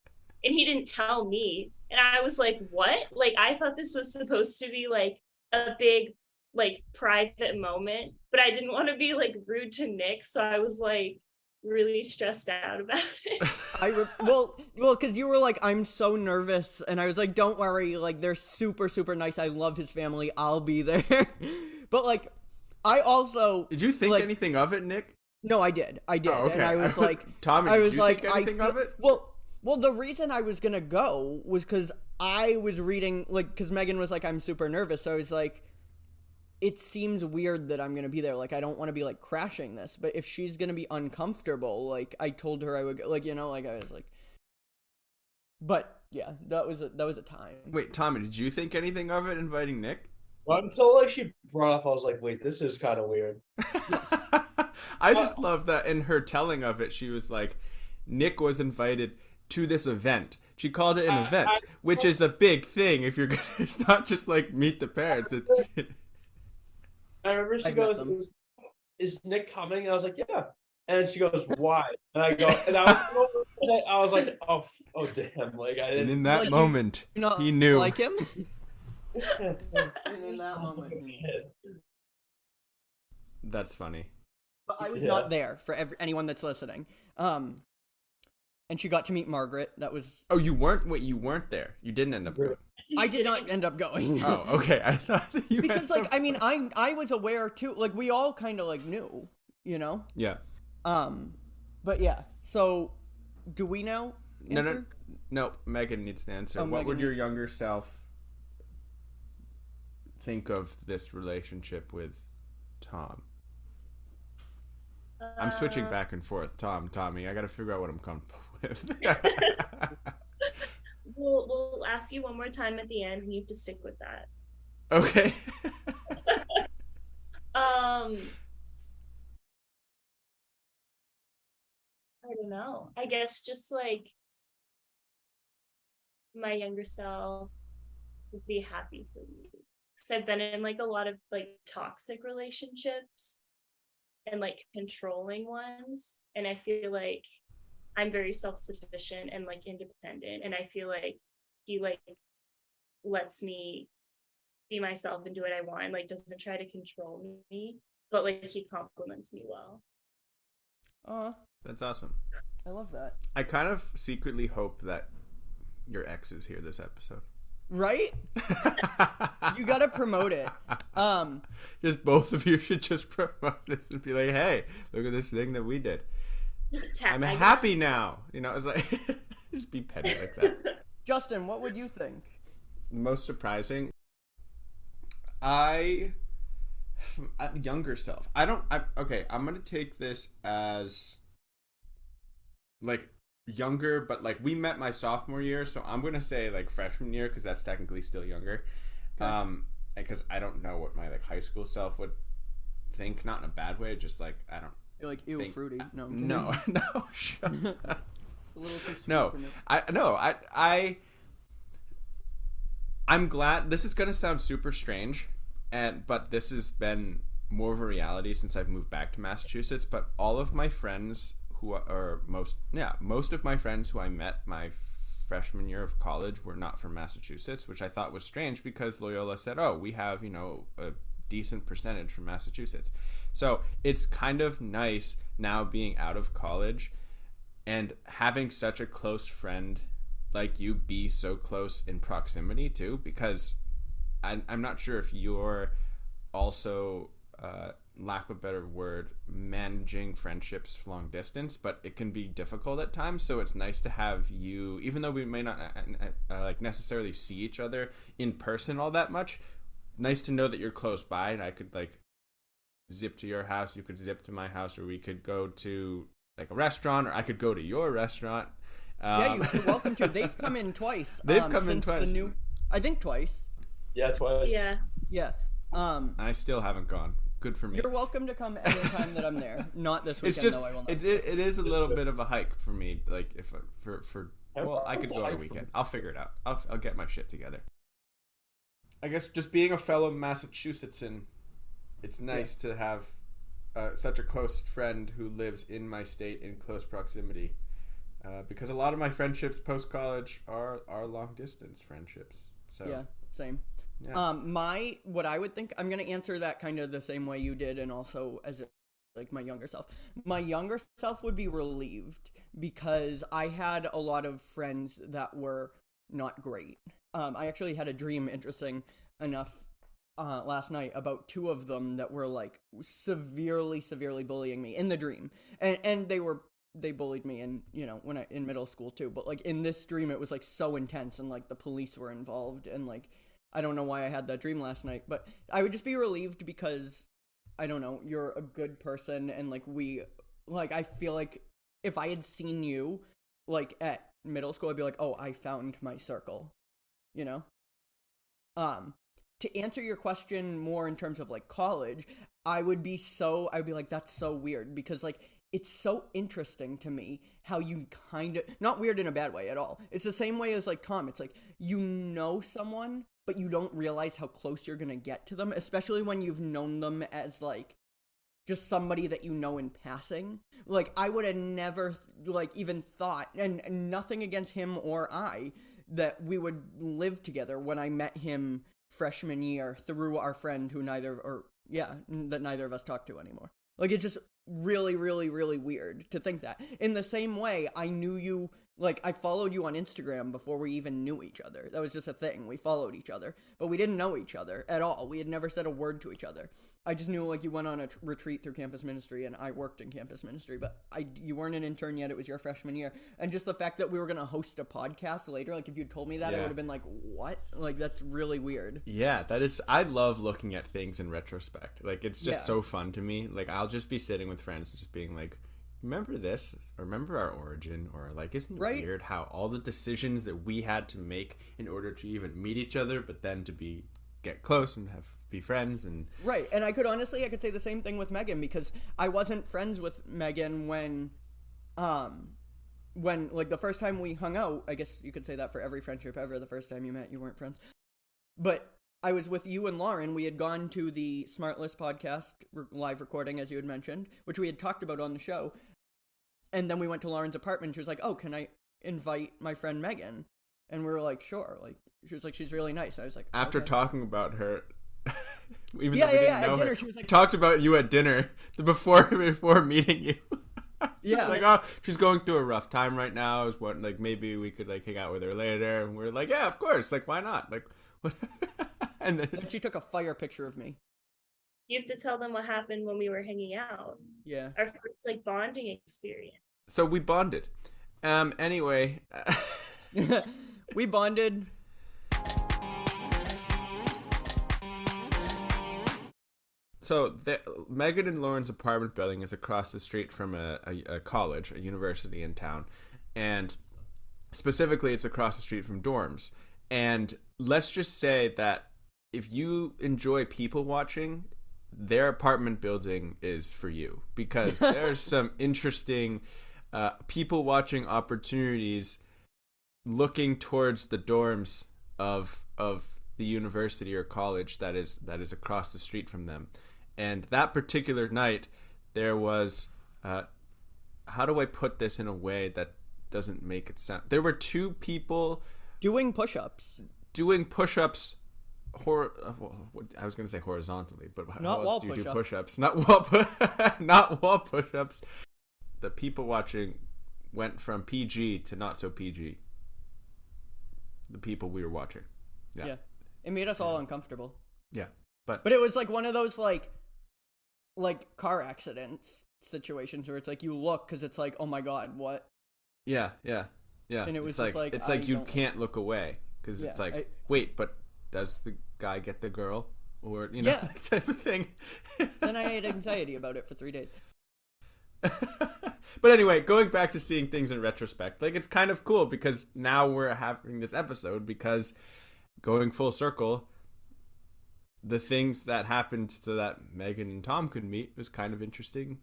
and he didn't tell me, and I was like, what? Like I thought this was supposed to be like a big like private moment, but I didn't want to be like rude to Nick, so I was like really stressed out about it. Well, because you were like, I'm so nervous, and I was like, don't worry, like they're super super nice. I love his family. I'll be there. But like, I also did you think anything of it, Nick? No, I did. Oh, okay. And I was like, Tommy, did you think anything of it? Well, the reason I was gonna go was because I was reading, like, because Megan was like, I'm super nervous, so I was like, it seems weird that I'm going to be there. Like, I don't want to be, like, crashing this. But if she's going to be uncomfortable, like, I told her I would, like, you know, like, I was like... But, yeah, that was a time. Wait, Tommy, did you think anything of it, inviting Nick? Well, until, like, she brought up, I was like, wait, this is kind of weird. I just love that in her telling of it, she was like, Nick was invited to this event. She called it an event, which is a big thing. If you're gonna, it's not just like meet the parents. It's. I remember she goes, "Is Nick coming?" And I was like, "Yeah." And she goes, "Why?" And I go, and I was like, "Oh damn!" Like I didn't. And in that like, moment, he knew. knew. Like him. And in that moment, That's funny. But I was not there for anyone that's listening. And she got to meet Margaret. That was. Oh, you weren't. Wait, you weren't there. You didn't end up going. I did not end up going. Oh, okay. I thought that you. Because like I mean I was aware too. Like we all kind of like knew, you know. Yeah. But yeah. So, do we now? Answer? No. Megan needs to answer. What would your younger self think of this relationship with Tom? I'm switching back and forth. Tommy. I got to figure out what I'm comfortable with. We'll ask you one more time at the end, and you have to stick with that. Okay. I don't know. I guess just like my younger self would be happy for me. Because I've been in like a lot of like toxic relationships and like controlling ones. And I feel like I'm very self-sufficient and like independent. And I feel like he like lets me be myself and do what I want. Like doesn't try to control me, but like he compliments me well. That's awesome. I love that. I kind of secretly hope that your ex is here this episode. Right? You gotta promote it. Just both of you should just promote this and be like, hey, look at this thing that we did. Just I'm happy now. You know, it's like just be petty like that. Justin, what would you think? Most surprising, younger self. Okay, I'm gonna take this as like younger, but like we met my sophomore year, so I'm gonna say like freshman year because that's technically still younger. Okay. Because I don't know what my like high school self would think, not in a bad way, just like I don't. You're like ew, fruity. No, shut up. A little too sweet no, for me. I'm glad. This is gonna sound super strange, but this has been more of a reality since I've moved back to Massachusetts. But all of my friends most of my friends who I met my freshman year of college were not from Massachusetts, which I thought was strange because Loyola said, "Oh, we have a decent percentage from Massachusetts." So it's kind of nice now being out of college and having such a close friend like you be so close in proximity too, because I'm not sure if you're also lack of a better word, managing friendships long distance, but it can be difficult at times. So it's nice to have you, even though we may not like necessarily see each other in person all that much. Nice to know that you're close by, and I could like zip to your house, you could zip to my house, or we could go to like a restaurant, or I could go to your restaurant. Yeah, you're welcome to. They've come in twice. They've come in twice. I think twice. Yeah, twice. Yeah. I still haven't gone. Good for me. You're welcome to come anytime that I'm there. Not this weekend, it's just, though. I will not. It is a little bit of a hike for me. Like if I could go on a weekend. I'll figure it out. I'll get my shit together. I guess just being a fellow Massachusettsan, it's nice to have such a close friend who lives in my state in close proximity. Because a lot of my friendships post college are long distance friendships. So yeah, same. Yeah. What I would think, I'm gonna answer that kind of the same way you did, and also as like my younger self. My younger self would be relieved because I had a lot of friends that were not great. I actually had a dream, interesting enough, last night about two of them that were like severely bullying me in the dream, and they bullied me in in middle school too, but like in this dream it was like so intense, and like the police were involved, and like I don't know why I had that dream last night, but I would just be relieved because I don't know, you're a good person, and like I feel like if I had seen you like at middle school, I'd be like, oh, I found my circle, you know. To answer your question more in terms of like college, I'd be like, that's so weird, because like it's so interesting to me how you kind of, not weird in a bad way at all. It's the same way as like Tom. It's like you know someone, but you don't realize how close you're going to get to them, especially when you've known them as like just somebody that you know in passing. Like I would have never like even thought, and nothing against him or I, that we would live together when I met him freshman year through our friend who neither of us talk to anymore. Like it's just really, really, really weird to think that. In the same way, I knew you, like I followed you on Instagram before we even knew each other. That was just a thing. We followed each other, but we didn't know each other at all. We had never said a word to each other. I just knew like you went on a retreat through campus ministry and I worked in campus ministry, but you weren't an intern yet. It was your freshman year. And just the fact that we were going to host a podcast later, like if you'd told me that, I would have been like, what? Like, that's really weird. Yeah, I love looking at things in retrospect. Like, it's just so fun to me. Like, I'll just be sitting with friends just being like, remember this? Or remember our origin? Or like, isn't it weird how all the decisions that we had to make in order to even meet each other, but then to get close and be friends and and I could say the same thing with Megan, because I wasn't friends with Megan when like the first time we hung out. I guess you could say that for every friendship ever. The first time you met, you weren't friends, but I was with you and Lauren. We had gone to the Smart List podcast live recording, as you had mentioned, which we had talked about on the show, and then we went to Lauren's apartment. She was like, oh, can I invite my friend Megan? And we were like, sure. Like, she was like, she's really nice. I was like, after talking about her, even though we didn't know dinner, her, she was like, talked about you at dinner before meeting you. Yeah, like, oh, she's going through a rough time right now. Is what, like, maybe we could like hang out with her later. And we're like, yeah, of course. Like, why not? Like, what? And then she took a fire picture of me. You have to tell them what happened when we were hanging out. Yeah, our first like bonding experience. So we bonded. Anyway, we bonded. So Megan and Lauren's apartment building is across the street from a college, a university in town. And specifically, it's across the street from dorms. And let's just say that if you enjoy people watching, their apartment building is for you. Because there's some interesting people watching opportunities looking towards the dorms of the university or college that is across the street from them. And that particular night, there was, how do I put this in a way that doesn't make it sound? There were two people doing push-ups. I was going to say horizontally, but not how wall else do you push-ups. do push-ups? Not wall push-ups. The people watching went from PG to not so PG. The people we were watching. Yeah. It made us all uncomfortable. Yeah. But it was like one of those like car accidents situations where it's like you look because it's like, oh my god, what? Yeah. And it was it's like you can't look away because it's like, wait, but does the guy get the girl, or type of thing? Then I had anxiety about it for 3 days. But anyway, going back to seeing things in retrospect, like, it's kind of cool because now we're having this episode, because going full circle, the things that happened so that Megan and Tom could meet was kind of interesting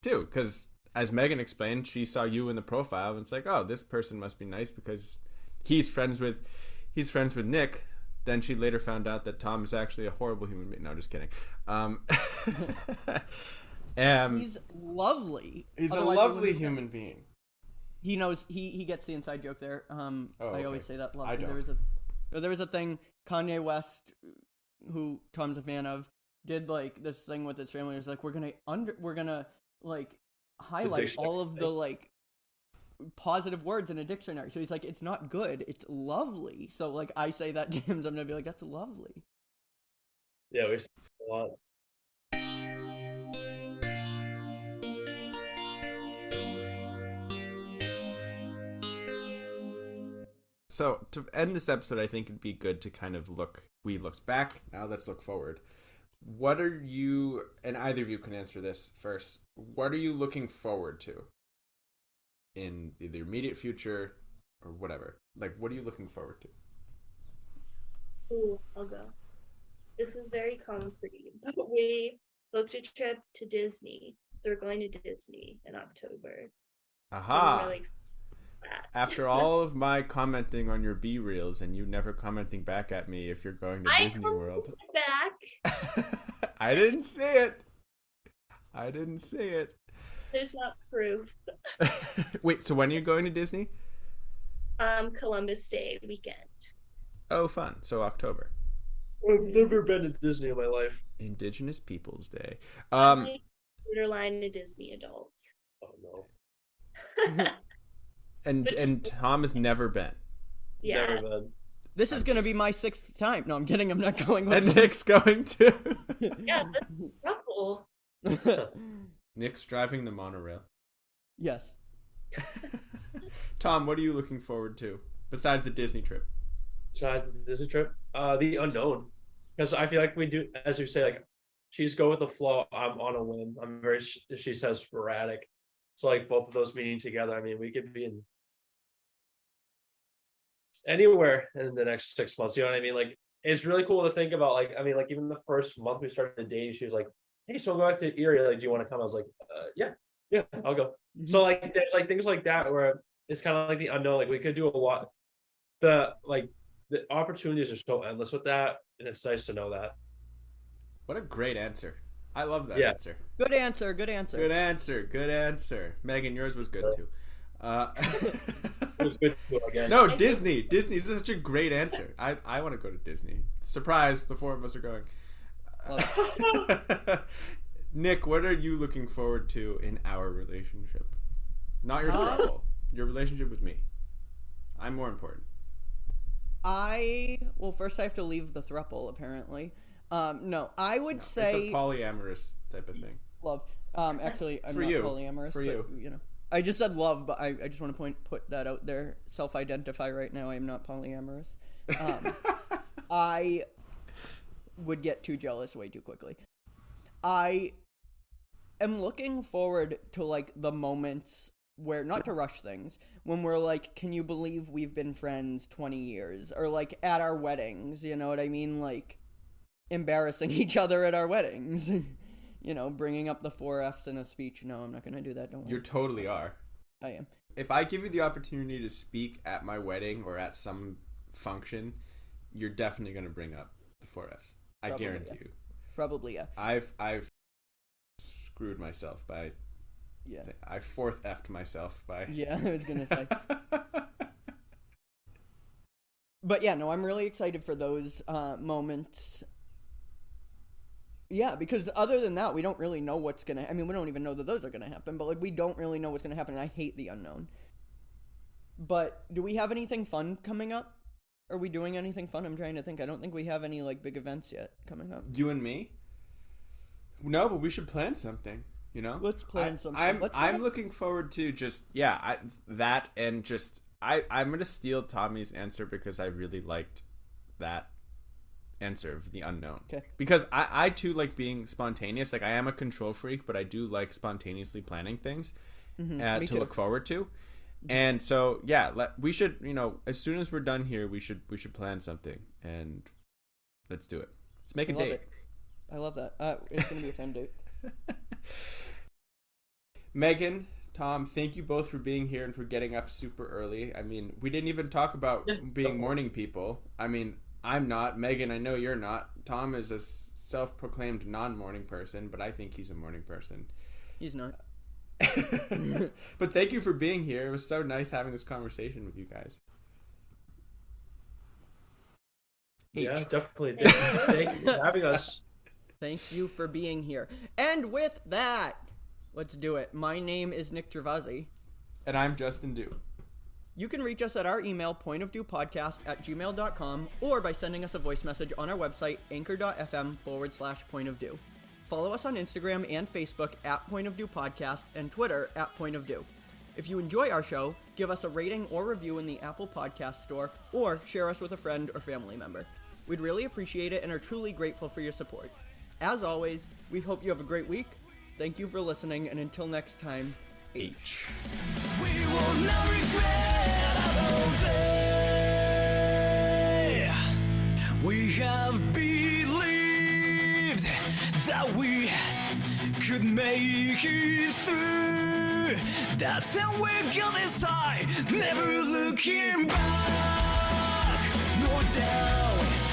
too, because as Megan explained, she saw you in the profile and it's like, oh, this person must be nice because he's friends with Nick. Then she later found out that Tom is actually a horrible human being. No, just kidding. He's lovely. He's a lovely human being. He knows. He gets the inside joke there. I always say that. Lovely. I don't. There was a thing. Kanye West, who Tom's a fan of, did like this thing with his family. It was like, we're gonna like highlight all of the like positive words in a dictionary. So he's like, it's not good, it's lovely. So like I say that to him, I'm gonna be like, that's lovely. Yeah, we say a lot. So to end this episode, I think it'd be good to kind of we looked back, now let's look forward. What are you, and either of you can answer this first, what are you looking forward to in the immediate future or whatever? Like, what are you looking forward to? Ooh, I'll go. This is very concrete. We booked a trip to Disney. they're going to Disney in October. Aha. I'm really excited for that. After all of my commenting on your B reels and you never commenting back at me if you're going to Disney World. Back. I didn't see it. There's not proof. Wait, so when are you going to Disney? Columbus Day weekend. Oh, fun. So October. I've never been to Disney in my life. Indigenous Peoples Day. Borderline a Disney adult. Oh no. and Tom has never been. Yeah. Never been. This is going to be my 6th time. No, I'm kidding. I'm not going with And Nick's going too. Yeah, that's trouble. Nick's driving the monorail. Yes. Tom, what are you looking forward to besides the Disney trip? Besides the Disney trip, the unknown, because I feel like we do, as you say, like she's go with the flow. I'm on a whim. I'm very, she says, sporadic. So like both of those meeting together, I mean, we could be in anywhere in the next 6 months. You know what I mean? Like it's really cool to think about. Like I mean, like even the first month we started dating, she was like, "Hey, so I'm going to Erie. Like, do you want to come?" I was like, "Yeah, I'll go." Mhm. So like there's like things like that where it's kind of like the unknown. Like we could do a lot. The opportunities are so endless with that, and it's nice to know that. What a great answer. I love that Yeah. answer. Good answer. Good answer. Good answer. Megan, yours was good too. It was good to go again. No, Disney. Disney is such a great answer. I want to go to Disney. Surprise, the 4 of us are going. Nick, what are you looking forward to in our relationship? Not your throuple. Your relationship with me. I'm more important. Well, first I have to leave the throuple, apparently. No, I would say it's a polyamorous type of thing. love. Actually, I'm For not you. polyamorous. For but, you. know, I just said love, but I just want to put that out there. Self-identify right now. I am not polyamorous. I would get too jealous way too quickly. I am looking forward to like the moments where, not to rush things, when we're like, can you believe we've been friends 20 years? Or like at our weddings, you know what I mean? Like embarrassing each other at our weddings. You know, bringing up the 4 F's in a speech. No, I'm not going to do that. Don't worry. You totally are. I am. If I give you the opportunity to speak at my wedding or at some function, you're definitely going to bring up the 4 F's. I Probably, guarantee yeah. you. Probably, yeah. I've screwed myself by. Yeah. I 4th F'd myself by. Yeah, I was going to say. But yeah, no, I'm really excited for those moments. Yeah, because other than that, we don't really know what's going to... I mean, we don't even know that those are going to happen, but like we don't really know what's going to happen, and I hate the unknown. But do we have anything fun coming up? Are we doing anything fun? I'm trying to think. I don't think we have any like big events yet coming up. You and me? No, but we should plan something. You know, Let's plan something. I'm looking forward to just that and just I'm gonna steal Tommy's answer because I really liked that answer of the unknown. Okay. Because I too like being spontaneous. Like I am a control freak, but I do like spontaneously planning things Me to too. look forward to. And so yeah, we should, you know, as soon as we're done here, we should plan something and let's do it. Let's make a I love date. it. I love that. It's gonna be a fun date. Megan, Tom, thank you both for being here and for getting up super early. I mean, we didn't even talk about being morning people. I mean, I'm not. Megan, I know you're not. Tom is a self-proclaimed non-morning person, but I think he's a morning person. He's not. But thank you for being here. It was so nice having this conversation with you guys. Yeah, definitely. Thank you for having us. Thank you for being here. And with that, let's do it. My name is Nick Gervasi. And I'm Justin Dew. You can reach us at our email, pointofdewpodcast@gmail.com, or by sending us a voice message on our website, anchor.fm/pointofdew. Follow us on Instagram and Facebook at Point of Dew Podcast and Twitter at Point of Dew. If you enjoy our show, give us a rating or review in the Apple Podcast Store, or share us with a friend or family member. We'd really appreciate it and are truly grateful for your support. As always, we hope you have a great week. Thank you for listening, and until next time, H. We will not regret our day. We have believed that we could make it through. That's how we're gonna decide, never looking back. No doubt